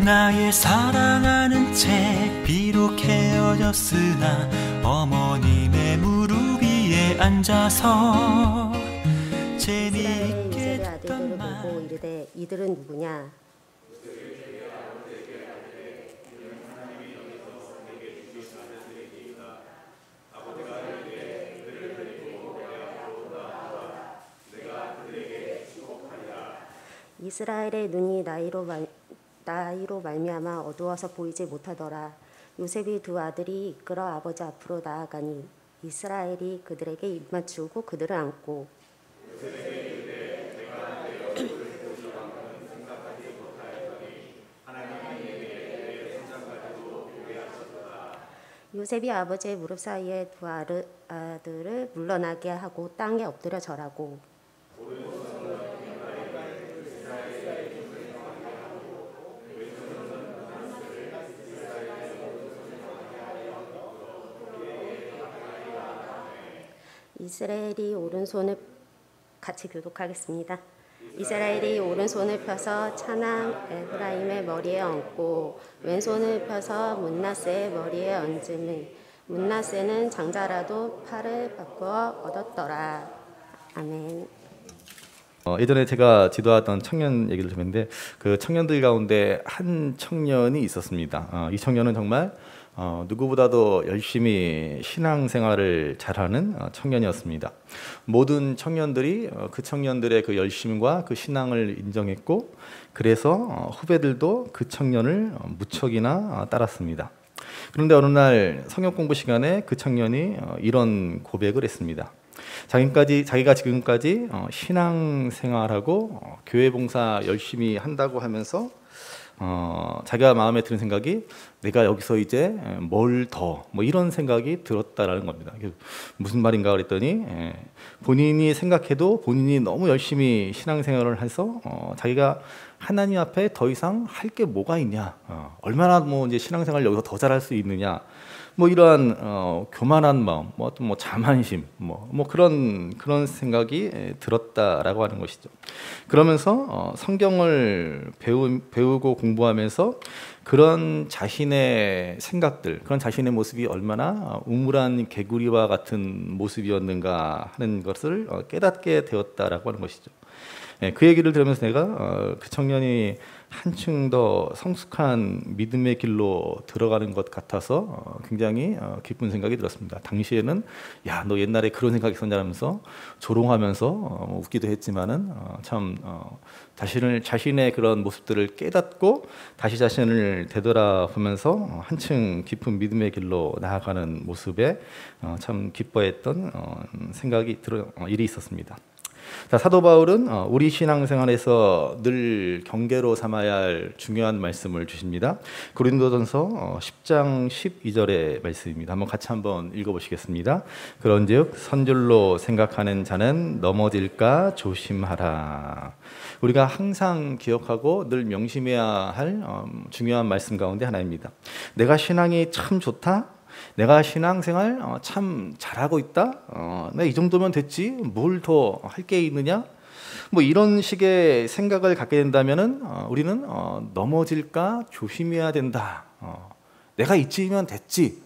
나의 사랑하는 채 비록 헤어졌으나 어머님의 무릎 위에 앉아서 재미있게 이스라엘의 아들들을 보고 이르되 이들은 누구냐? 이스라엘의 눈이 나이로 말미암아 어두워서 보이지 못하더라. 요셉이 두 아들이 이끌어 아버지 앞으로 나아가니 이스라엘이 그들에게 입맞추고 그들을 안고 요셉이 아버지의 무릎 사이에 두 아들을 물러나게 하고 땅에 엎드려 절하고 이스라엘이 오른손을 같이 교독하겠습니다. 이스라엘이 오른손을 펴서 차남 에프라임의 머리에 얹고 왼손을 펴서 문나세의 머리에 얹으니 문나세는 장자라도 팔을 바꾸어 얻었더라. 아멘. 예전에 제가 지도하던 청년 얘기를 좀 했는데 그 청년들 가운데 한 청년이 있었습니다. 이 청년은 정말 누구보다도 열심히 신앙생활을 잘하는 청년이었습니다. 모든 청년들이 그 청년들의 그 열심과 그 신앙을 인정했고 그래서 후배들도 그 청년을 무척이나 따랐습니다. 그런데 어느 날 성역 공부 시간에 그 청년이 이런 고백을 했습니다. 자기가 지금까지 신앙생활하고 교회 봉사 열심히 한다고 하면서 자기가 마음에 드는 생각이 내가 여기서 이제 뭘 더 뭐 이런 생각이 들었다라는 겁니다. 무슨 말인가 그랬더니 본인이 생각해도 본인이 너무 열심히 신앙생활을 해서 자기가 하나님 앞에 더 이상 할 게 뭐가 있냐, 얼마나 뭐 이제 신앙생활 여기서 더 잘할 수 있느냐, 뭐 이러한 교만한 마음, 뭐 자만심, 뭐 그런 생각이 들었다라고 하는 것이죠. 그러면서 성경을 배우고 공부하면서 그런 자신의 생각들, 그런 자신의 모습이 얼마나 우물한 개구리와 같은 모습이었는가 하는 것을 깨닫게 되었다라고 하는 것이죠. 그 얘기를 들으면서 내가 그 청년이 한층 더 성숙한 믿음의 길로 들어가는 것 같아서 굉장히 기쁜 생각이 들었습니다. 당시에는 야, 너 옛날에 그런 생각이 있었냐면서 조롱하면서 웃기도 했지만은 참 자신의 그런 모습들을 깨닫고 다시 자신을 되돌아보면서 한층 깊은 믿음의 길로 나아가는 모습에 참 기뻐했던 일이 있었습니다. 자, 사도 바울은 우리 신앙생활에서 늘 경계로 삼아야 할 중요한 말씀을 주십니다. 고린도전서 10장 12절의 말씀입니다. 한번 읽어보시겠습니다. 그런즉 선줄로 생각하는 자는 넘어질까 조심하라. 우리가 항상 기억하고 늘 명심해야 할 중요한 말씀 가운데 하나입니다. 내가 신앙이 참 좋다? 내가 신앙생활 참 잘하고 있다? 내가 이 정도면 됐지? 뭘 더 할 게 있느냐? 뭐 이런 식의 생각을 갖게 된다면은 우리는 넘어질까 조심해야 된다. 내가 이쯤이면 됐지.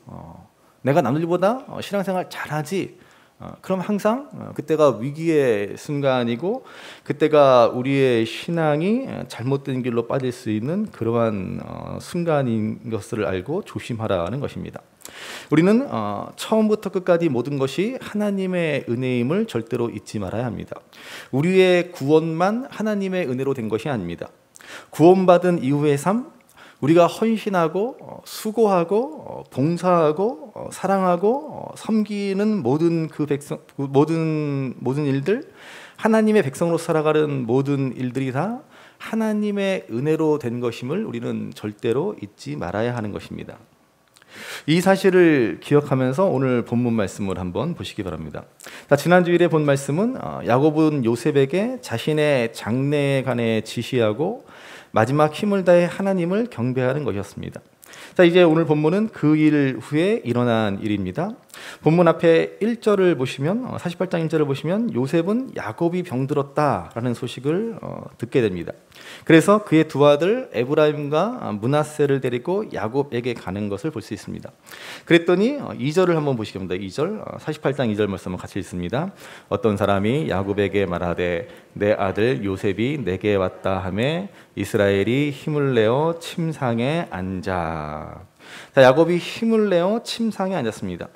내가 남들보다 신앙생활 잘하지. 그럼 항상 그때가 위기의 순간이고 그때가 우리의 신앙이 잘못된 길로 빠질 수 있는 그러한 순간인 것을 알고 조심하라는 것입니다. 우리는 처음부터 끝까지 모든 것이 하나님의 은혜임을 절대로 잊지 말아야 합니다. 우리의 구원만 하나님의 은혜로 된 것이 아닙니다. 구원받은 이후의 삶, 우리가 헌신하고 수고하고 봉사하고 사랑하고 섬기는 모든 일들, 하나님의 백성으로 살아가는 모든 일들이 다 하나님의 은혜로 된 것임을 우리는 절대로 잊지 말아야 하는 것입니다. 이 사실을 기억하면서 오늘 본문 말씀을 한번 보시기 바랍니다. 지난 주일에 본 말씀은 야곱은 요셉에게 자신의 장래에 관해 지시하고 마지막 힘을 다해 하나님을 경배하는 것이었습니다. 이제 오늘 본문은 그 일 후에 일어난 일입니다. 본문 앞에 1절을 보시면 48장 1절을 보시면 요셉은 야곱이 병들었다라는 소식을 듣게 됩니다. 그래서 그의 두 아들 에브라임과 므낫세를 데리고 야곱에게 가는 것을 볼 수 있습니다. 그랬더니 2절을 한번 보시겠습니다. 2절 48장 2절 말씀을 같이 읽습니다. 어떤 사람이 야곱에게 말하되 내 아들 요셉이 내게 왔다 하매 이스라엘이 힘을 내어 침상에 앉아. 자, 야곱이 힘을 내어 침상에 앉았습니다.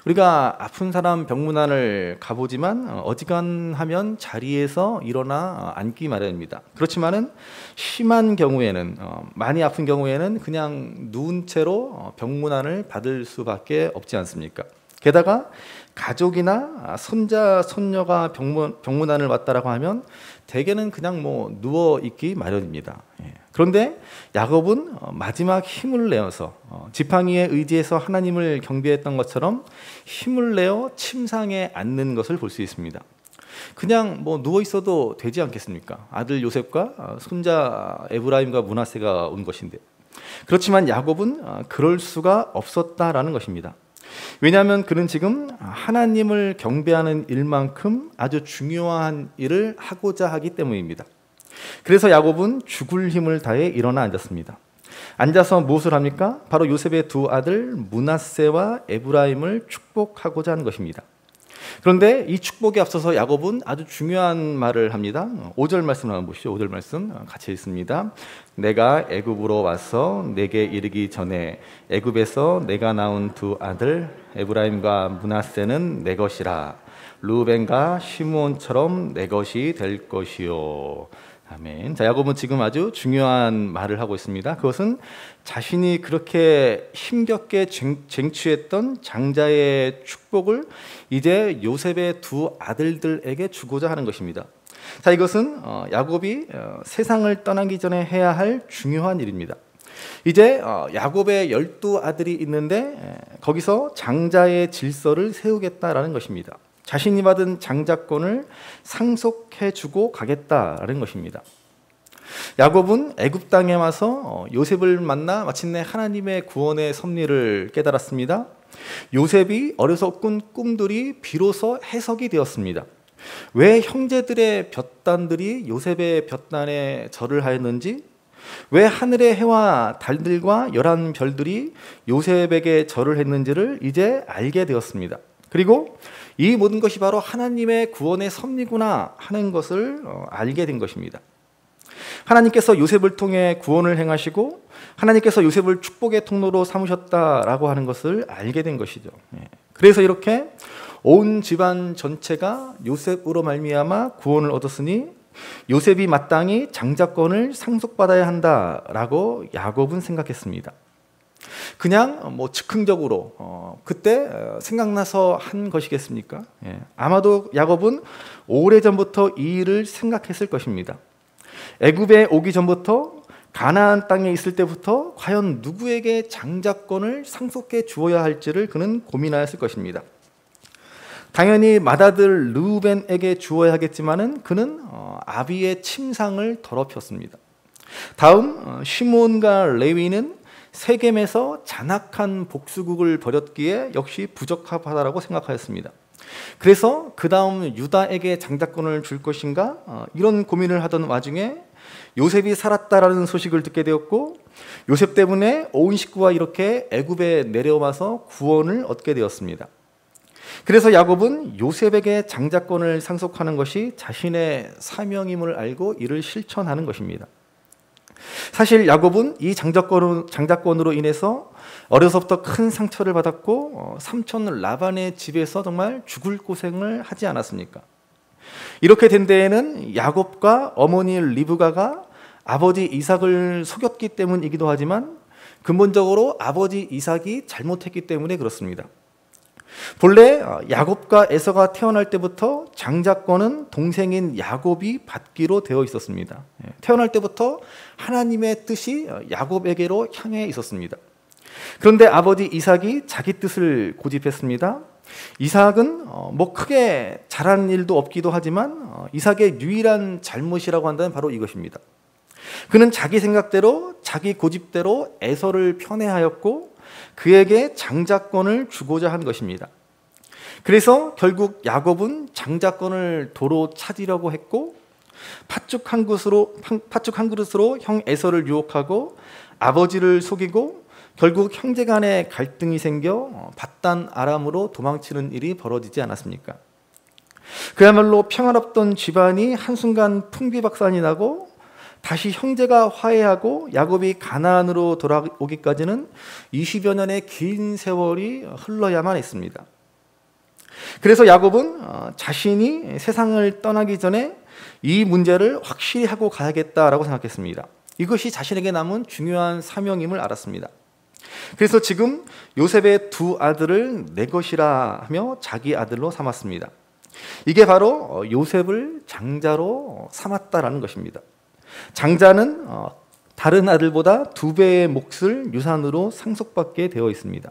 우리가 아픈 사람 병문안을 가보지만 어지간하면 자리에서 일어나 앉기 마련입니다. 그렇지만은 심한 경우에는 많이 아픈 경우에는 그냥 누운 채로 병문안을 받을 수밖에 없지 않습니까? 게다가 가족이나 손자, 손녀가 병문안을 왔다라고 하면 대개는 그냥 누워 있기 마련입니다. 그런데 야곱은 마지막 힘을 내어서 지팡이에 의지해서 하나님을 경배했던 것처럼 힘을 내어 침상에 앉는 것을 볼 수 있습니다. 그냥 누워 있어도 되지 않겠습니까? 아들 요셉과 손자 에브라임과 므낫세가 온 것인데. 그렇지만 야곱은 그럴 수가 없었다라는 것입니다. 왜냐하면 그는 지금 하나님을 경배하는 일만큼 아주 중요한 일을 하고자 하기 때문입니다. 그래서 야곱은 죽을 힘을 다해 일어나 앉았습니다. 앉아서 무엇을 합니까? 바로 요셉의 두 아들 므낫세와 에브라임을 축복하고자 하는 것입니다. 그런데 이 축복에 앞서서 야곱은 아주 중요한 말을 합니다. 5절 말씀을 한번 보시죠. 5절 말씀 같이 읽습니다. 내가 애굽으로 와서 내게 이르기 전에 애굽에서 내가 낳은 두 아들 에브라임과 므낫세는 내 것이라. 르우벤과 시므온처럼 내 것이 될 것이요. 아멘. 자, 야곱은 지금 아주 중요한 말을 하고 있습니다. 그것은 자신이 그렇게 힘겹게 쟁취했던 장자의 축복을 이제 요셉의 두 아들들에게 주고자 하는 것입니다. 자, 이것은 야곱이 세상을 떠나기 전에 해야 할 중요한 일입니다. 이제 야곱의 12아들이 있는데 거기서 장자의 질서를 세우겠다라는 것입니다. 자신이 받은 장자권을 상속해주고 가겠다라는 것입니다. 야곱은 애굽 땅에 와서 요셉을 만나 마침내 하나님의 구원의 섭리를 깨달았습니다. 요셉이 어려서 꾼 꿈들이 비로소 해석이 되었습니다. 왜 형제들의 볕단들이 요셉의 볕단에 절을 하였는지, 왜 하늘의 해와 달들과 11별들이 요셉에게 절을 했는지를 이제 알게 되었습니다. 그리고 이 모든 것이 바로 하나님의 구원의 섭리구나 하는 것을 알게 된 것입니다. 하나님께서 요셉을 통해 구원을 행하시고 하나님께서 요셉을 축복의 통로로 삼으셨다라고 하는 것을 알게 된 것이죠. 그래서 이렇게 온 집안 전체가 요셉으로 말미암아 구원을 얻었으니 요셉이 마땅히 장자권을 상속받아야 한다라고 야곱은 생각했습니다. 그냥 즉흥적으로 그때 생각나서 한 것이겠습니까? 아마도 야곱은 오래전부터 이 일을 생각했을 것입니다. 애굽에 오기 전부터 가나안 땅에 있을 때부터 과연 누구에게 장자권을 상속해 주어야 할지를 그는 고민하였을 것입니다. 당연히 맏아들 르우벤에게 주어야 하겠지만은 그는 아비의 침상을 더럽혔습니다. 다음 시므온과 레위는 세겜에서 잔악한 복수국을 벌였기에 역시 부적합하다라고 생각하였습니다. 그래서 그 다음 유다에게 장자권을 줄 것인가 이런 고민을 하던 와중에 요셉이 살았다라는 소식을 듣게 되었고 요셉 때문에 온 식구와 이렇게 애굽에 내려와서 구원을 얻게 되었습니다. 그래서 야곱은 요셉에게 장자권을 상속하는 것이 자신의 사명임을 알고 이를 실천하는 것입니다. 사실 야곱은 이 장자권으로 인해서 어려서부터 큰 상처를 받았고 삼촌 라반의 집에서 정말 죽을 고생을 하지 않았습니까? 이렇게 된 데에는 야곱과 어머니 리브가가 아버지 이삭을 속였기 때문이기도 하지만 근본적으로 아버지 이삭이 잘못했기 때문에 그렇습니다. 본래 야곱과 에서가 태어날 때부터 장자권은 동생인 야곱이 받기로 되어 있었습니다. 태어날 때부터 하나님의 뜻이 야곱에게로 향해 있었습니다. 그런데 아버지 이삭이 자기 뜻을 고집했습니다. 이삭은 크게 잘한 일도 없기도 하지만 이삭의 유일한 잘못이라고 한다면 바로 이것입니다. 그는 자기 생각대로 자기 고집대로 에서를 편애하였고 그에게 장자권을 주고자 한 것입니다. 그래서 결국 야곱은 장자권을 도로 찾으려고 했고 팥죽 한 그릇으로 형 에서를 유혹하고 아버지를 속이고 결국 형제 간에 갈등이 생겨 밧단 아람으로 도망치는 일이 벌어지지 않았습니까? 그야말로 평화롭던 집안이 한순간 풍비박산이 나고 다시 형제가 화해하고 야곱이 가나안으로 돌아오기까지는 20여 년의 긴 세월이 흘러야만 했습니다. 그래서 야곱은 자신이 세상을 떠나기 전에 이 문제를 확실히 하고 가야겠다라고 생각했습니다. 이것이 자신에게 남은 중요한 사명임을 알았습니다. 그래서 지금 요셉의 두 아들을 내 것이라 하며 자기 아들로 삼았습니다. 이게 바로 요셉을 장자로 삼았다라는 것입니다. 장자는 다른 아들보다 2배의 몫을 유산으로 상속받게 되어 있습니다.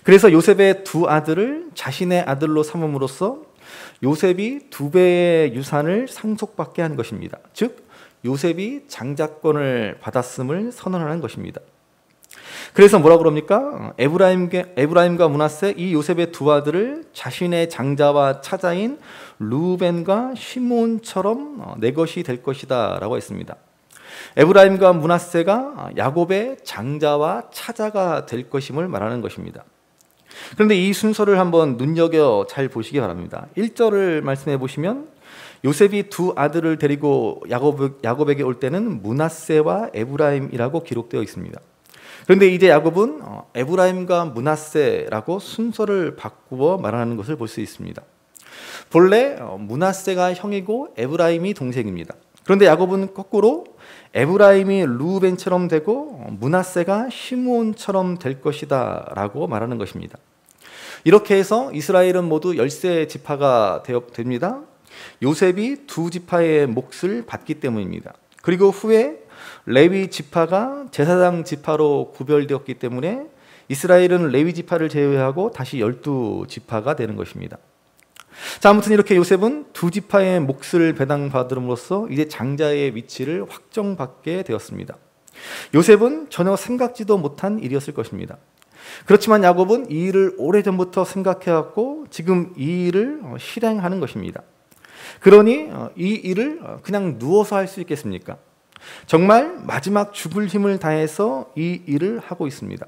그래서 요셉의 두 아들을 자신의 아들로 삼음으로써 요셉이 2배의 유산을 상속받게 한 것입니다. 즉 요셉이 장자권을 받았음을 선언하는 것입니다. 그래서 뭐라고 그럽니까? 에브라임과 므낫세 이 요셉의 두 아들을 자신의 장자와 차자인 루벤과 시몬처럼 내 것이 될 것이다 라고 했습니다. 에브라임과 므낫세가 야곱의 장자와 차자가 될 것임을 말하는 것입니다. 그런데 이 순서를 한번 눈여겨 잘 보시기 바랍니다. 1절을 말씀해 보시면 요셉이 두 아들을 데리고 야곱에게 올 때는 므낫세와 에브라임이라고 기록되어 있습니다. 그런데 이제 야곱은 에브라임과 므낫세라고 순서를 바꾸어 말하는 것을 볼 수 있습니다. 본래 므낫세가 형이고 에브라임이 동생입니다. 그런데 야곱은 거꾸로 에브라임이 루벤처럼 되고 므낫세가 시므온처럼 될 것이다 라고 말하는 것입니다. 이렇게 해서 이스라엘은 모두 10지파가 됩니다. 요셉이 2지파의 몫을 받기 때문입니다. 그리고 후에 레위 지파가 제사장 지파로 구별되었기 때문에 이스라엘은 레위 지파를 제외하고 다시 12지파가 되는 것입니다. 자, 아무튼 이렇게 요셉은 2지파의 몫을 배당받음으로써 이제 장자의 위치를 확정받게 되었습니다. 요셉은 전혀 생각지도 못한 일이었을 것입니다. 그렇지만 야곱은 이 일을 오래전부터 생각해왔고 지금 이 일을 실행하는 것입니다. 그러니 이 일을 그냥 누워서 할 수 있겠습니까? 정말 마지막 죽을 힘을 다해서 이 일을 하고 있습니다.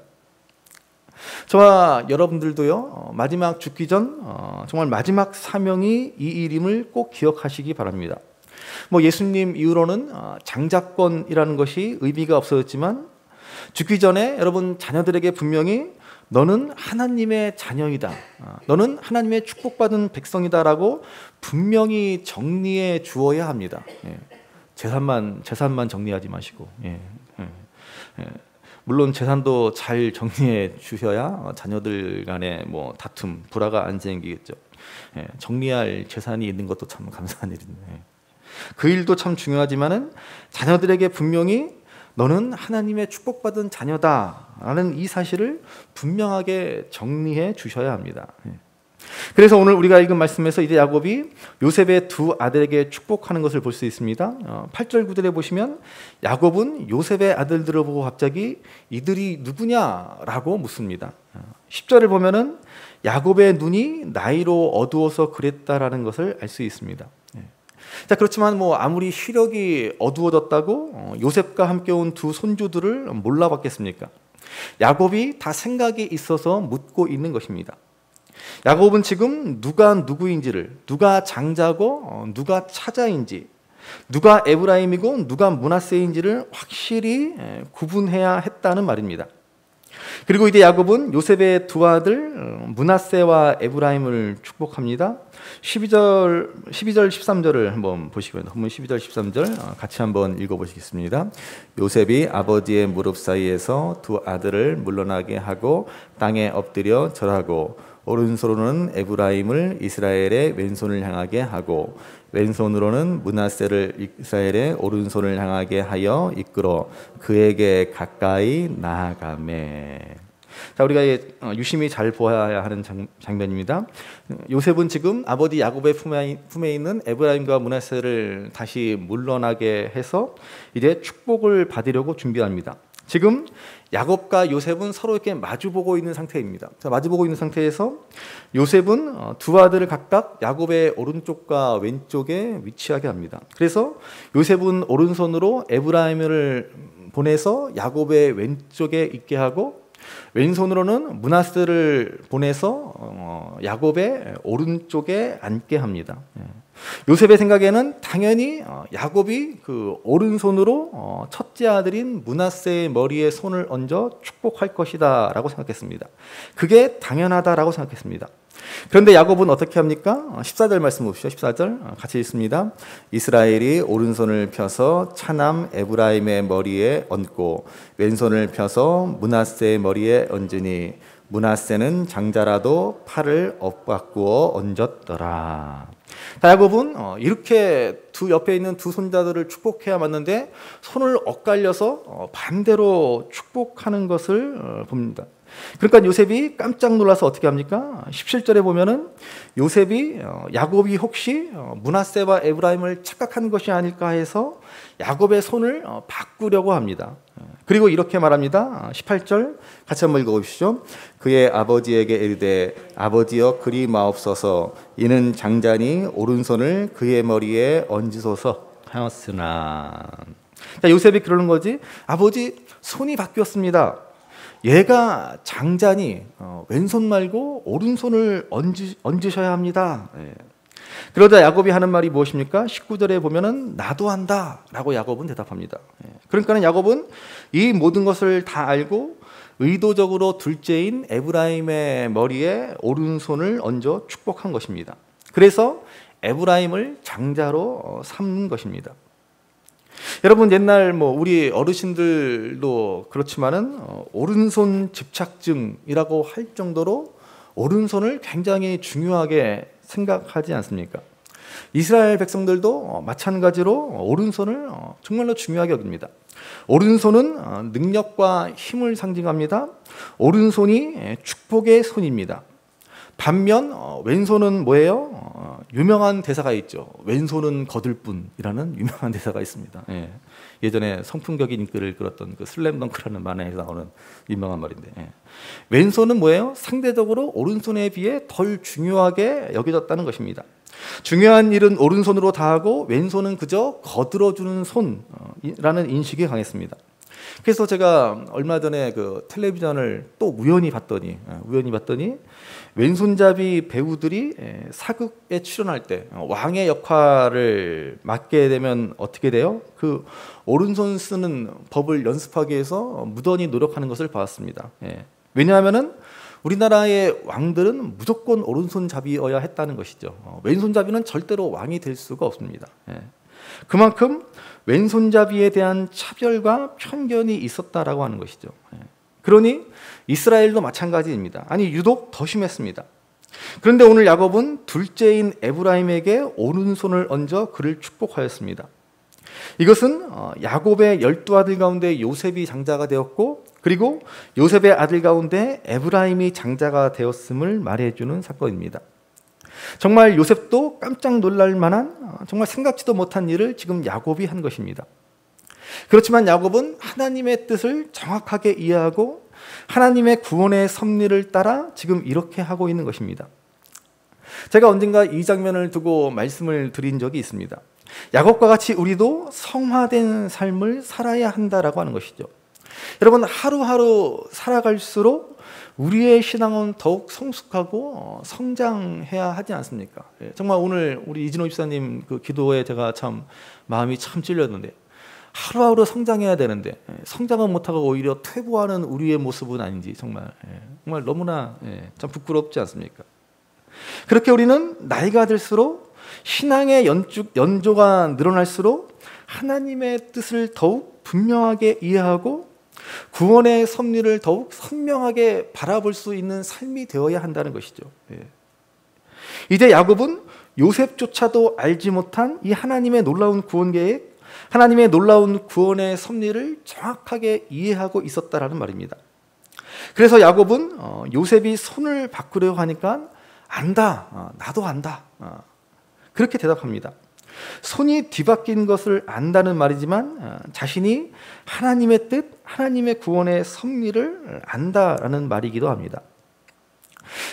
저와 여러분들도요, 마지막 죽기 전 정말 마지막 사명이 이 일임을 꼭 기억하시기 바랍니다. 예수님 이후로는 장자권이라는 것이 의미가 없어졌지만 죽기 전에 여러분 자녀들에게 분명히 너는 하나님의 자녀이다, 너는 하나님의 축복받은 백성이다라고 분명히 정리해 주어야 합니다. 재산만 정리하지 마시고, 물론 재산도 잘 정리해 주셔야 자녀들 간에 다툼, 불화가 안 생기겠죠. 정리할 재산이 있는 것도 참 감사한 일인데, 그 일도 참 중요하지만은 자녀들에게 분명히 너는 하나님의 축복받은 자녀다라는 이 사실을 분명하게 정리해 주셔야 합니다. 그래서 오늘 우리가 읽은 말씀에서 이제 야곱이 요셉의 두 아들에게 축복하는 것을 볼 수 있습니다. 8절 9절에 보시면 야곱은 요셉의 아들들을 보고 갑자기 이들이 누구냐라고 묻습니다. 10절을 보면은 야곱의 눈이 나이로 어두워서 그랬다라는 것을 알 수 있습니다. 자, 그렇지만 아무리 시력이 어두워졌다고 요셉과 함께 온 두 손주들을 몰라봤겠습니까? 야곱이 다 생각이 있어서 묻고 있는 것입니다. 야곱은 지금 누가 누구인지를, 누가 장자고 누가 차자인지, 누가 에브라임이고 누가 므낫세인지를 확실히 구분해야 했다는 말입니다. 그리고 이제 야곱은 요셉의 두 아들 므낫세와 에브라임을 축복합니다. 12절 13절을 한번 보시고요. 12절 13절 같이 한번 읽어보시겠습니다. 요셉이 아버지의 무릎 사이에서 두 아들을 물러나게 하고 땅에 엎드려 절하고 오른손으로는 에브라임을 이스라엘의 왼손을 향하게 하고 왼손으로는 므낫세를 이스라엘의 오른손을 향하게 하여 이끌어 그에게 가까이 나아가매. 자, 우리가 유심히 잘 보아야 하는 장면입니다. 요셉은 지금 아버지 야곱의 품에 있는 에브라임과 므낫세를 다시 물러나게 해서 이제 축복을 받으려고 준비합니다. 지금 야곱과 요셉은 서로 이렇게 마주보고 있는 상태입니다. 마주보고 있는 상태에서 요셉은 두 아들을 각각 야곱의 오른쪽과 왼쪽에 위치하게 합니다. 그래서 요셉은 오른손으로 에브라임을 보내서 야곱의 왼쪽에 있게 하고, 왼손으로는 므낫세를 보내서 야곱의 오른쪽에 앉게 합니다. 요셉의 생각에는 당연히 야곱이 그 오른손으로 첫째 아들인 므낫세의 머리에 손을 얹어 축복할 것이다 라고 생각했습니다. 그게 당연하다라고 생각했습니다. 그런데 야곱은 어떻게 합니까? 14절 말씀 보십시오. 14절 같이 읽습니다. 이스라엘이 오른손을 펴서 차남 에브라임의 머리에 얹고 왼손을 펴서 므낫세의 머리에 얹으니 므낫세는 장자라도 팔을 엇바꾸어 얹었더라. 야곱은 이렇게 두 옆에 있는 두 손자들을 축복해야 맞는데 손을 엇갈려서 반대로 축복하는 것을 봅니다. 그러니까 요셉이 깜짝 놀라서 어떻게 합니까? 17절에 보면은 요셉이 야곱이 혹시 므낫세와 에브라임을 착각한 것이 아닐까 해서 야곱의 손을 바꾸려고 합니다. 그리고 이렇게 말합니다. 18절 같이 한번 읽어보시죠. 그의 아버지에게 이르되 아버지여 그리 마옵소서 이는 장자니 오른손을 그의 머리에 얹으소서 하였으나. 요셉이 그러는 거지. 아버지 손이 바뀌었습니다. 얘가 장자니 왼손 말고 오른손을 얹으셔야 합니다. 그러자 야곱이 하는 말이 무엇입니까? 19절에 보면은 나도 한다 라고 야곱은 대답합니다. 그러니까 야곱은 이 모든 것을 다 알고 의도적으로 둘째인 에브라임의 머리에 오른손을 얹어 축복한 것입니다. 그래서 에브라임을 장자로 삼는 것입니다. 여러분 옛날 우리 어르신들도 그렇지만은 오른손 집착증이라고 할 정도로 오른손을 굉장히 중요하게 생각하지 않습니까? 이스라엘 백성들도 마찬가지로 오른손을 정말로 중요하게 여깁니다. 오른손은 능력과 힘을 상징합니다. 오른손이 축복의 손입니다. 반면 왼손은 뭐예요? 유명한 대사가 있죠. 왼손은 거들 뿐이라는 유명한 대사가 있습니다. 예전에 선풍적인 인기를 끌었던 그 슬램덩크라는 만화에서 나오는 유명한 말인데, 왼손은 뭐예요? 상대적으로 오른손에 비해 덜 중요하게 여겨졌다는 것입니다. 중요한 일은 오른손으로 다 하고 왼손은 그저 거들어주는 손이라는 인식이 강했습니다. 그래서 제가 얼마 전에 그 텔레비전을 또 우연히 봤더니 왼손잡이 배우들이 사극에 출연할 때 왕의 역할을 맡게 되면 어떻게 돼요? 그 오른손 쓰는 법을 연습하기 위해서 무던히 노력하는 것을 봤습니다. 왜냐하면은 우리나라의 왕들은 무조건 오른손잡이여야 했다는 것이죠. 왼손잡이는 절대로 왕이 될 수가 없습니다. 그만큼 왼손잡이에 대한 차별과 편견이 있었다라고 하는 것이죠. 그러니 이스라엘도 마찬가지입니다. 아니 유독 더 심했습니다. 그런데 오늘 야곱은 둘째인 에브라임에게 오른손을 얹어 그를 축복하였습니다. 이것은 야곱의 12아들 가운데 요셉이 장자가 되었고, 그리고 요셉의 아들 가운데 에브라임이 장자가 되었음을 말해주는 사건입니다. 정말 요셉도 깜짝 놀랄 만한 정말 생각지도 못한 일을 지금 야곱이 한 것입니다. 그렇지만 야곱은 하나님의 뜻을 정확하게 이해하고 하나님의 구원의 섭리를 따라 지금 이렇게 하고 있는 것입니다. 제가 언젠가 이 장면을 두고 말씀을 드린 적이 있습니다. 야곱과 같이 우리도 성화된 삶을 살아야 한다라고 하는 것이죠. 여러분 하루하루 살아갈수록 우리의 신앙은 더욱 성숙하고 성장해야 하지 않습니까? 정말 오늘 우리 이진호 집사님 그 기도에 제가 참 마음이 참 찔렸는데, 하루하루 성장해야 되는데 성장은 못하고 오히려 퇴보하는 우리의 모습은 아닌지 정말 너무나 참 부끄럽지 않습니까? 그렇게 우리는 나이가 들수록 신앙의 연조가 늘어날수록 하나님의 뜻을 더욱 분명하게 이해하고 구원의 섭리를 더욱 선명하게 바라볼 수 있는 삶이 되어야 한다는 것이죠. 이제 야곱은 요셉조차도 알지 못한 이 하나님의 놀라운 구원 계획, 하나님의 놀라운 구원의 섭리를 정확하게 이해하고 있었다라는 말입니다. 그래서 야곱은 요셉이 손을 바꾸려고 하니까 안다, 나도 안다, 그렇게 대답합니다. 손이 뒤바뀐 것을 안다는 말이지만 자신이 하나님의 뜻, 하나님의 구원의 섭리를 안다라는 말이기도 합니다.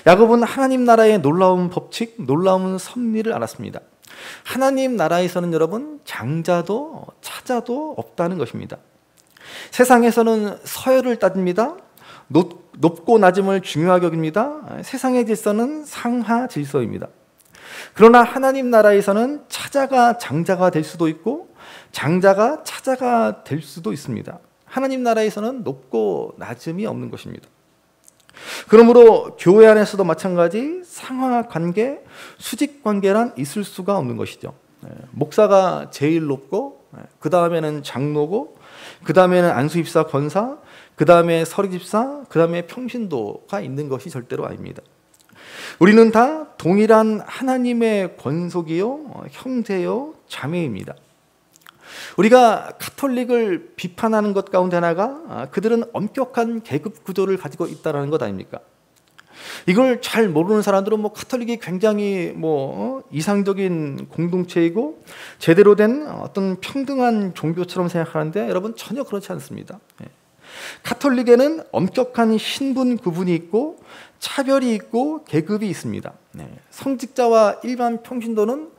야곱은 하나님 나라의 놀라운 법칙, 놀라운 섭리를 알았습니다. 하나님 나라에서는 여러분 장자도 차자도 없다는 것입니다. 세상에서는 서열을 따집니다. 높고 낮음을 중요하게 여깁니다. 세상의 질서는 상하 질서입니다. 그러나 하나님 나라에서는 차자가 장자가 될 수도 있고 장자가 차자가 될 수도 있습니다. 하나님 나라에서는 높고 낮음이 없는 것입니다. 그러므로 교회 안에서도 마찬가지 상하 관계, 수직 관계란 있을 수가 없는 것이죠. 목사가 제일 높고 그 다음에는 장로고 그 다음에는 안수집사, 권사, 그 다음에 서리집사, 그 다음에 평신도가 있는 것이 절대로 아닙니다. 우리는 다 동일한 하나님의 권속이요, 형제요, 자매입니다. 우리가 가톨릭을 비판하는 것 가운데 하나가 그들은 엄격한 계급 구조를 가지고 있다는 것 아닙니까? 이걸 잘 모르는 사람들은 가톨릭이 굉장히 이상적인 공동체이고 제대로 된 어떤 평등한 종교처럼 생각하는데 여러분 전혀 그렇지 않습니다. 가톨릭에는 엄격한 신분 구분이 있고 차별이 있고 계급이 있습니다. 성직자와 일반 평신도는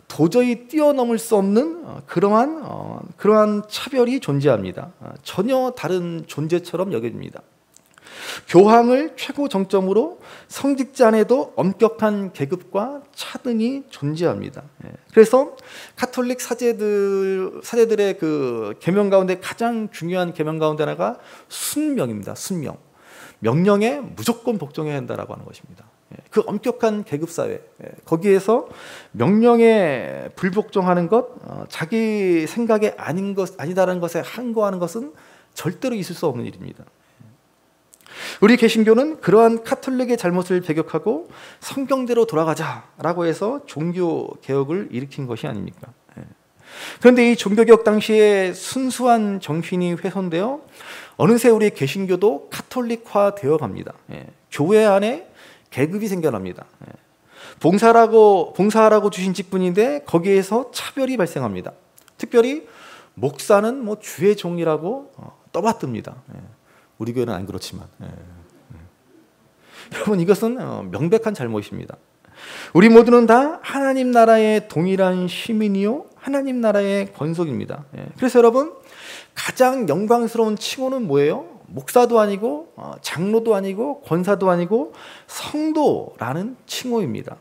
도저히 뛰어넘을 수 없는 그러한 차별이 존재합니다. 전혀 다른 존재처럼 여겨집니다. 교황을 최고 정점으로 성직자 안에도 엄격한 계급과 차등이 존재합니다. 그래서 가톨릭 사제들의 그 계명 가운데 가장 중요한 계명 가운데 하나가 순명입니다. 순명. 명령에 무조건 복종해야 한다라고 하는 것입니다. 그 엄격한 계급 사회 거기에서 명령에 불복종하는 것, 자기 생각에 아니다라는 것에 항거하는 것은 절대로 있을 수 없는 일입니다. 우리 개신교는 그러한 가톨릭의 잘못을 배격하고 성경대로 돌아가자라고 해서 종교 개혁을 일으킨 것이 아닙니까? 그런데 이 종교 개혁 당시에 순수한 정신이 훼손되어 어느새 우리 개신교도 가톨릭화 되어 갑니다. 교회 안에 계급이 생겨납니다. 봉사하라고 주신 직분인데 거기에서 차별이 발생합니다. 특별히 목사는 주의 종이라고 떠받듭니다. 우리 교회는 안 그렇지만 여러분 이것은 명백한 잘못입니다. 우리 모두는 다 하나님 나라의 동일한 시민이요 하나님 나라의 권속입니다. 그래서 여러분 가장 영광스러운 칭호는 뭐예요? 목사도 아니고 장로도 아니고 권사도 아니고 성도라는 칭호입니다.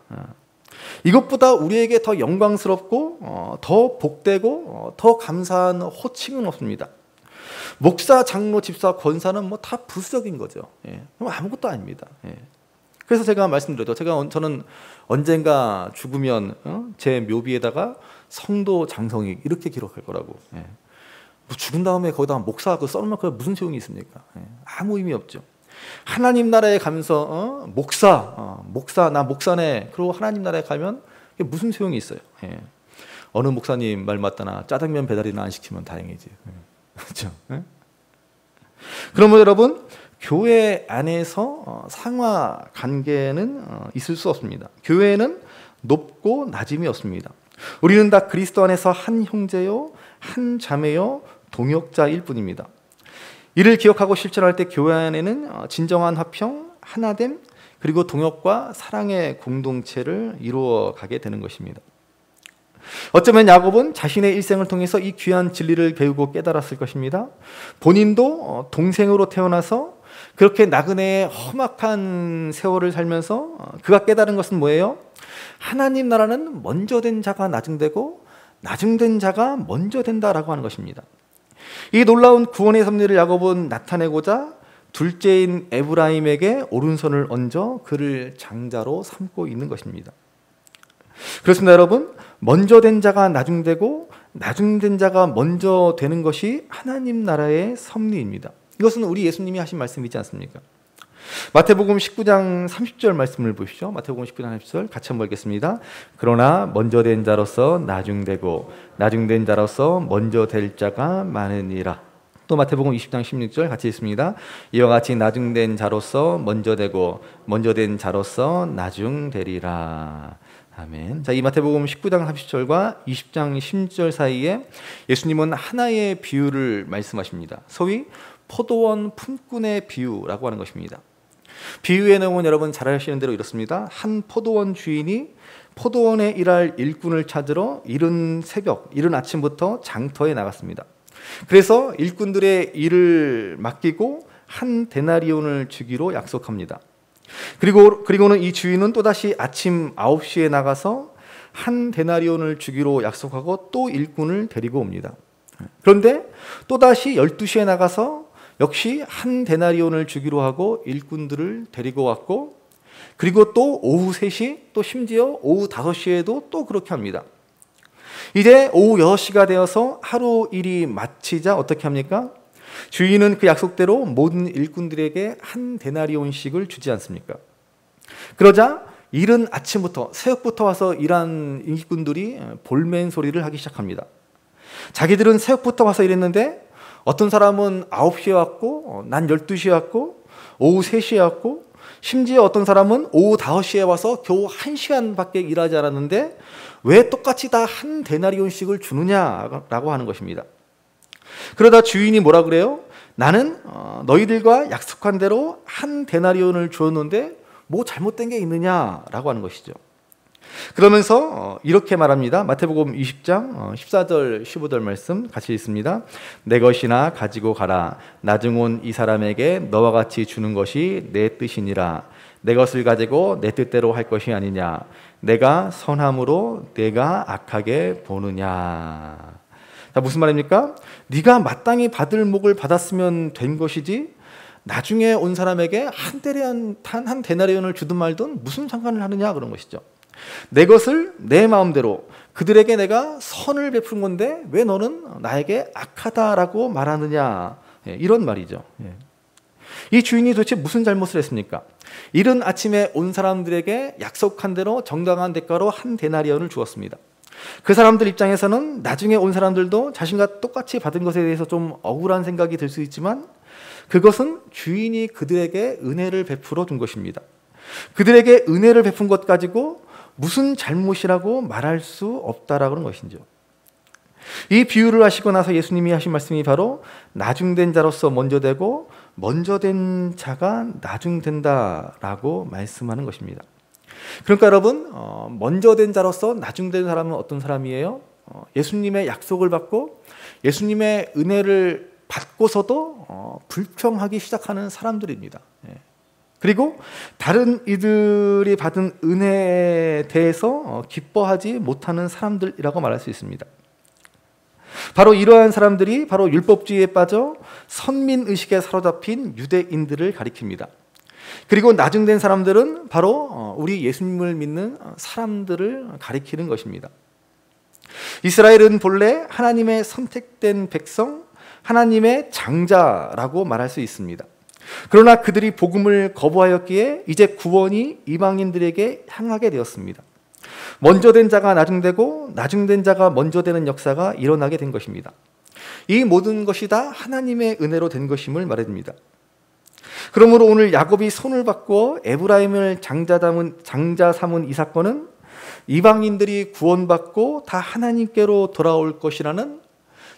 이것보다 우리에게 더 영광스럽고 더 복되고 더 감사한 호칭은 없습니다. 목사, 장로, 집사, 권사는 다 부수적인 거죠. 아무것도 아닙니다. 그래서 제가 말씀드렸죠. 저는 언젠가 죽으면 제 묘비에다가 성도 장성익 이렇게 기록할 거라고. 죽은 다음에 거기다가 목사 써놓으면 그게 무슨 소용이 있습니까? 아무 의미 없죠. 하나님 나라에 가면서 목사 나 목사네 그러고 하나님 나라에 가면 그게 무슨 소용이 있어요? 어느 목사님 말 맞다나 짜장면 배달이나 안 시키면 다행이지. 그렇죠? 그러면 여러분 교회 안에서 상하 관계는 있을 수 없습니다. 교회에는 높고 낮음이 없습니다. 우리는 다 그리스도 안에서 한 형제요, 한 자매요, 동역자일 뿐입니다. 이를 기억하고 실천할 때 교회 안에는 진정한 화평, 하나됨, 그리고 동역과 사랑의 공동체를 이루어가게 되는 것입니다. 어쩌면 야곱은 자신의 일생을 통해서 이 귀한 진리를 배우고 깨달았을 것입니다. 본인도 동생으로 태어나서 그렇게 나그네의 험악한 세월을 살면서 그가 깨달은 것은 뭐예요? 하나님 나라는 먼저 된 자가 나중되고 나중된 자가 먼저 된다라고 하는 것입니다. 이 놀라운 구원의 섭리를 야곱은 나타내고자 둘째인 에브라임에게 오른손을 얹어 그를 장자로 삼고 있는 것입니다. 그렇습니다, 여러분. 먼저 된 자가 나중되고 나중된 자가 먼저 되는 것이 하나님 나라의 섭리입니다. 이것은 우리 예수님이 하신 말씀이지 않습니까? 마태복음 19장 30절 말씀을 보십시오. 마태복음 19장 30절 같이 한번 읽겠습니다. 그러나 먼저 된 자로서 나중되고 나중된 자로서 먼저 될 자가 많으니라. 또 마태복음 20장 16절 같이 읽습니다. 이와 같이 나중된 자로서 먼저 되고 먼저 된 자로서 나중되리라. 아멘. 자, 이 마태복음 19장 30절과 20장 10절 사이에 예수님은 하나의 비유를 말씀하십니다. 소위 포도원 품꾼의 비유라고 하는 것입니다. 비유의 내용은 여러분 잘 아시는 대로 이렇습니다. 한 포도원 주인이 포도원에 일할 일꾼을 찾으러 이른 새벽, 이른 아침부터 장터에 나갔습니다. 그래서 일꾼들의 일을 맡기고 한 데나리온을 주기로 약속합니다. 그리고는 이 주인은 또다시 아침 9시에 나가서 한 데나리온을 주기로 약속하고 또 일꾼을 데리고 옵니다. 그런데 또다시 12시에 나가서 역시 한 데나리온을 주기로 하고 일꾼들을 데리고 왔고, 그리고 또 오후 3시, 또 심지어 오후 5시에도 또 그렇게 합니다. 이제 오후 6시가 되어서 하루 일이 마치자 어떻게 합니까? 주인은 그 약속대로 모든 일꾼들에게 한 데나리온씩을 주지 않습니까? 그러자 이른 아침부터, 새벽부터 와서 일한 일꾼들이 볼멘 소리를 하기 시작합니다. 자기들은 새벽부터 와서 일했는데 어떤 사람은 9시에 왔고, 난 12시에 왔고, 오후 3시에 왔고, 심지어 어떤 사람은 오후 5시에 와서 겨우 1시간밖에 일하지 않았는데 왜 똑같이 다 한 데나리온씩을 주느냐라고 하는 것입니다. 그러다 주인이 뭐라 그래요? 나는 너희들과 약속한 대로 한 데나리온을 주었는데 뭐 잘못된 게 있느냐라고 하는 것이죠. 그러면서 이렇게 말합니다. 마태복음 20장 14절 15절 말씀 같이 읽습니다. 내 것이나 가지고 가라. 나중 온 이 사람에게 너와 같이 주는 것이 내 뜻이니라. 내 것을 가지고 내 뜻대로 할 것이 아니냐. 내가 선함으로 내가 악하게 보느냐. 자, 무슨 말입니까? 네가 마땅히 받을 목을 받았으면 된 것이지 나중에 온 사람에게 한 데나리온을 주든 말든 무슨 상관을 하느냐 그런 것이죠. 내 것을 내 마음대로 그들에게 내가 선을 베푼 건데 왜 너는 나에게 악하다라고 말하느냐, 이런 말이죠. 이 주인이 도대체 무슨 잘못을 했습니까? 이른 아침에 온 사람들에게 약속한 대로 정당한 대가로 한 데나리온을 주었습니다. 그 사람들 입장에서는 나중에 온 사람들도 자신과 똑같이 받은 것에 대해서 좀 억울한 생각이 들 수 있지만 그것은 주인이 그들에게 은혜를 베풀어 준 것입니다. 그들에게 은혜를 베푼 것 가지고 무슨 잘못이라고 말할 수 없다라는 것이죠. 이 비유를 하시고 나서 예수님이 하신 말씀이 바로 나중된 자로서 먼저 되고 먼저 된 자가 나중된다라고 말씀하는 것입니다. 그러니까 여러분, 먼저 된 자로서 나중된 사람은 어떤 사람이에요? 예수님의 약속을 받고 예수님의 은혜를 받고서도 불평하기 시작하는 사람들입니다. 그리고 다른 이들이 받은 은혜에 대해서 기뻐하지 못하는 사람들이라고 말할 수 있습니다. 바로 이러한 사람들이 바로 율법주의에 빠져 선민의식에 사로잡힌 유대인들을 가리킵니다. 그리고 나중된 사람들은 바로 우리 예수님을 믿는 사람들을 가리키는 것입니다. 이스라엘은 본래 하나님의 선택된 백성, 하나님의 장자라고 말할 수 있습니다. 그러나 그들이 복음을 거부하였기에 이제 구원이 이방인들에게 향하게 되었습니다. 먼저 된 자가 나중되고 나중된 자가 먼저 되는 역사가 일어나게 된 것입니다. 이 모든 것이 다 하나님의 은혜로 된 것임을 말합니다. 그러므로 오늘 야곱이 손을 바꾸어 에브라임을 장자 삼은 이 사건은 이방인들이 구원받고 다 하나님께로 돌아올 것이라는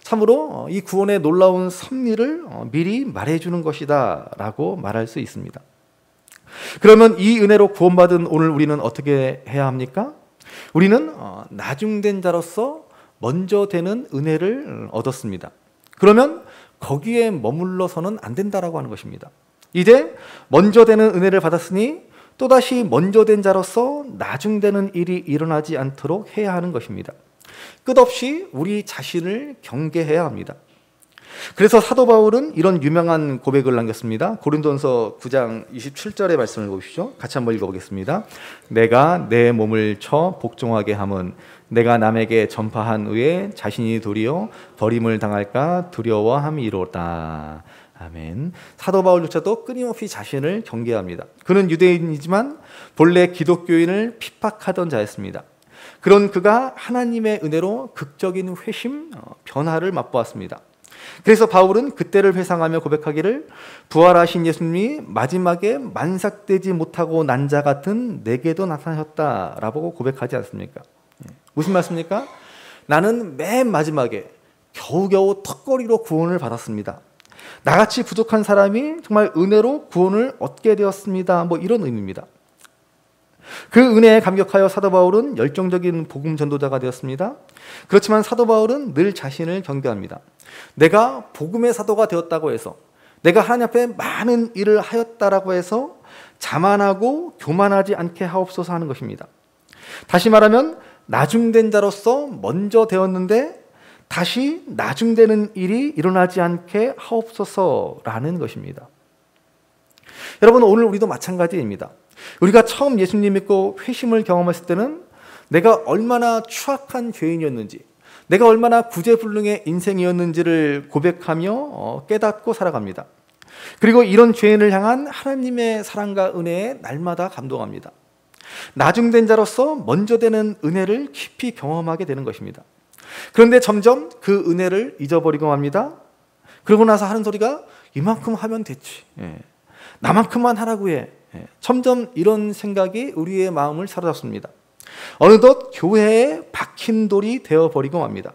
참으로 이 구원의 놀라운 섭리를 미리 말해주는 것이다 라고 말할 수 있습니다. 그러면 이 은혜로 구원받은 오늘 우리는 어떻게 해야 합니까? 우리는 나중된 자로서 먼저 되는 은혜를 얻었습니다. 그러면 거기에 머물러서는 안 된다라고 하는 것입니다. 이제 먼저 되는 은혜를 받았으니 또다시 먼저 된 자로서 나중되는 일이 일어나지 않도록 해야 하는 것입니다. 끝없이 우리 자신을 경계해야 합니다. 그래서 사도 바울은 이런 유명한 고백을 남겼습니다. 고린도전서 9장 27절의 말씀을 보시죠. 같이 한번 읽어보겠습니다. 내가 내 몸을 쳐 복종하게 함은 내가 남에게 전파한 후에 자신이 도리어 버림을 당할까 두려워함이로다. 아멘. 사도 바울조차도 끊임없이 자신을 경계합니다. 그는 유대인이지만 본래 기독교인을 핍박하던 자였습니다. 그런 그가 하나님의 은혜로 극적인 회심, 변화를 맛보았습니다. 그래서 바울은 그때를 회상하며 고백하기를 부활하신 예수님이 마지막에 만삭되지 못하고 난 자 같은 내게도 나타나셨다라고 고백하지 않습니까? 무슨 말씀입니까? 나는 맨 마지막에 겨우겨우 턱걸이로 구원을 받았습니다. 나같이 부족한 사람이 정말 은혜로 구원을 얻게 되었습니다. 뭐 이런 의미입니다. 그 은혜에 감격하여 사도 바울은 열정적인 복음 전도자가 되었습니다. 그렇지만 사도 바울은 늘 자신을 경계합니다. 내가 복음의 사도가 되었다고 해서, 내가 하나님 앞에 많은 일을 하였다라고 해서 자만하고 교만하지 않게 하옵소서 하는 것입니다. 다시 말하면 나중된 자로서 먼저 되었는데 다시 나중되는 일이 일어나지 않게 하옵소서라는 것입니다. 여러분, 오늘 우리도 마찬가지입니다. 우리가 처음 예수님 믿고 회심을 경험했을 때는 내가 얼마나 추악한 죄인이었는지, 내가 얼마나 구제불능의 인생이었는지를 고백하며 깨닫고 살아갑니다. 그리고 이런 죄인을 향한 하나님의 사랑과 은혜에 날마다 감동합니다. 나중된 자로서 먼저 되는 은혜를 깊이 경험하게 되는 것입니다. 그런데 점점 그 은혜를 잊어버리고 맙니다. 그러고 나서 하는 소리가 이만큼 하면 됐지, 나만큼만 하라고 해. 점점 이런 생각이 우리의 마음을 사로잡습니다. 어느덧 교회에 박힌 돌이 되어버리고 맙니다.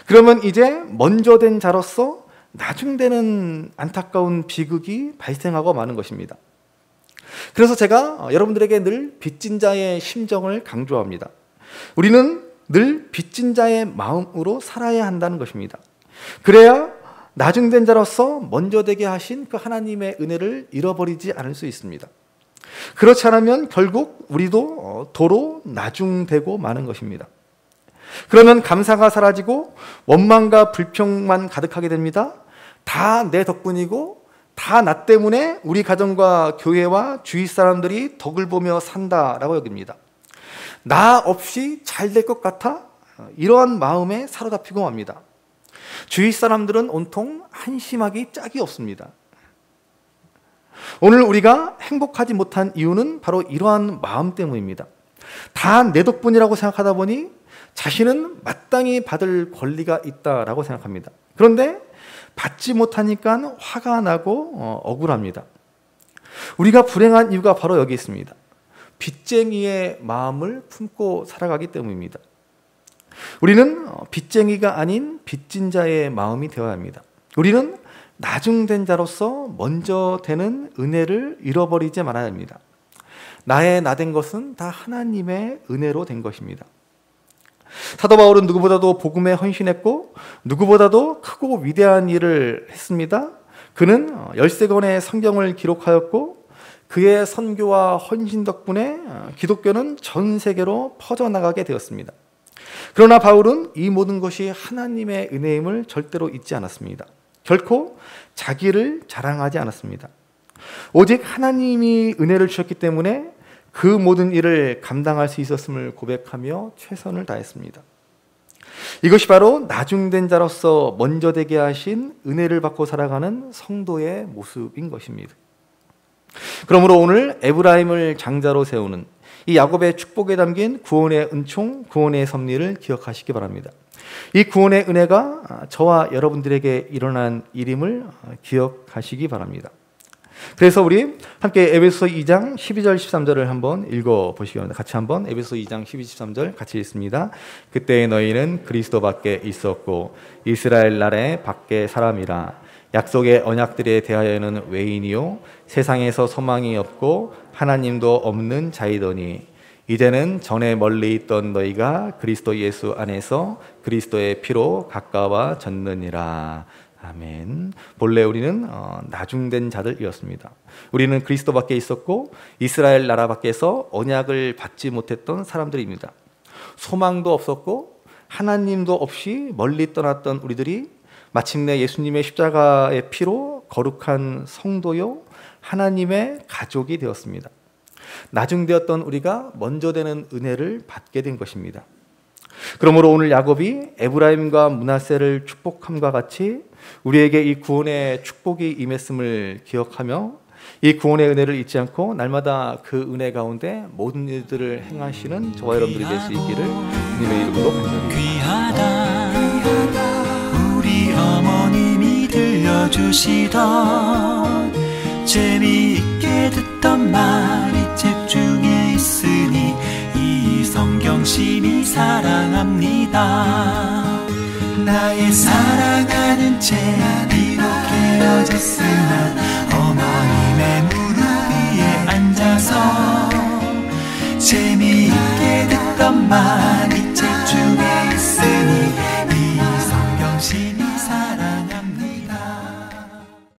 그러면 이제 먼저 된 자로서 나중되는 안타까운 비극이 발생하고 마는 것입니다. 그래서 제가 여러분들에게 늘 빚진 자의 심정을 강조합니다. 우리는 늘 빚진 자의 마음으로 살아야 한다는 것입니다. 그래야 나중된 자로서 먼저 되게 하신 그 하나님의 은혜를 잃어버리지 않을 수 있습니다. 그렇지 않으면 결국 우리도 도로 나중되고 마는 것입니다. 그러면 감사가 사라지고 원망과 불평만 가득하게 됩니다. 다 내 덕분이고 다 나 때문에 우리 가정과 교회와 주위 사람들이 덕을 보며 산다라고 여깁니다. 나 없이 잘 될 것 같아? 이러한 마음에 사로잡히고 맙니다. 주위 사람들은 온통 한심하기 짝이 없습니다. 오늘 우리가 행복하지 못한 이유는 바로 이러한 마음 때문입니다. 다 내 덕분이라고 생각하다 보니 자신은 마땅히 받을 권리가 있다라고 생각합니다. 그런데 받지 못하니까 화가 나고 억울합니다. 우리가 불행한 이유가 바로 여기 있습니다. 빚쟁이의 마음을 품고 살아가기 때문입니다. 우리는 빚쟁이가 아닌 빚진 자의 마음이 되어야 합니다. 우리는 나중된 자로서 먼저 되는 은혜를 잃어버리지 말아야 합니다. 나의 나된 것은 다 하나님의 은혜로 된 것입니다. 사도 바울은 누구보다도 복음에 헌신했고 누구보다도 크고 위대한 일을 했습니다. 그는 13권의 성경을 기록하였고 그의 선교와 헌신 덕분에 기독교는 전 세계로 퍼져나가게 되었습니다. 그러나 바울은 이 모든 것이 하나님의 은혜임을 절대로 잊지 않았습니다. 결코 자기를 자랑하지 않았습니다. 오직 하나님이 은혜를 주셨기 때문에 그 모든 일을 감당할 수 있었음을 고백하며 최선을 다했습니다. 이것이 바로 나중된 자로서 먼저 되게 하신 은혜를 받고 살아가는 성도의 모습인 것입니다. 그러므로 오늘 에브라임을 장자로 세우는 이 야곱의 축복에 담긴 구원의 은총, 구원의 섭리를 기억하시기 바랍니다. 이 구원의 은혜가 저와 여러분들에게 일어난 일임을 기억하시기 바랍니다. 그래서 우리 함께 에베소 2장 12절 13절을 한번 읽어보시기 바랍니다. 같이 한번 에베소 2장 12, 13절 같이 읽습니다. 그때 너희는 그리스도 밖에 있었고 이스라엘 나라의 밖에 사람이라 약속의 언약들에 대하여는 외인이요 세상에서 소망이 없고 하나님도 없는 자이더니 이제는 전에 멀리 있던 너희가 그리스도 예수 안에서 그리스도의 피로 가까워졌느니라. 아멘. 본래 우리는 나중된 자들이었습니다. 우리는 그리스도 밖에 있었고 이스라엘 나라 밖에서 언약을 받지 못했던 사람들입니다. 소망도 없었고 하나님도 없이 멀리 떠났던 우리들이 마침내 예수님의 십자가의 피로 거룩한 성도요 하나님의 가족이 되었습니다. 나중되었던 우리가 먼저 되는 은혜를 받게 된 것입니다. 그러므로 오늘 야곱이 에브라임과 므낫세를 축복함과 같이 우리에게 이 구원의 축복이 임했음을 기억하며 이 구원의 은혜를 잊지 않고 날마다 그 은혜 가운데 모든 일들을 행하시는 저와 여러분들이 될 수 있기를 주님의 이름으로 간절히 귀하다 우리 어머니 알려주시던 재미있게 듣던 말이 책 중에 있으니 이 성경심이 사랑합니다. 나의 사랑하는 책 비록 헤어졌으나 어머님의 무릎 위에 앉아서 재미있게 듣던 말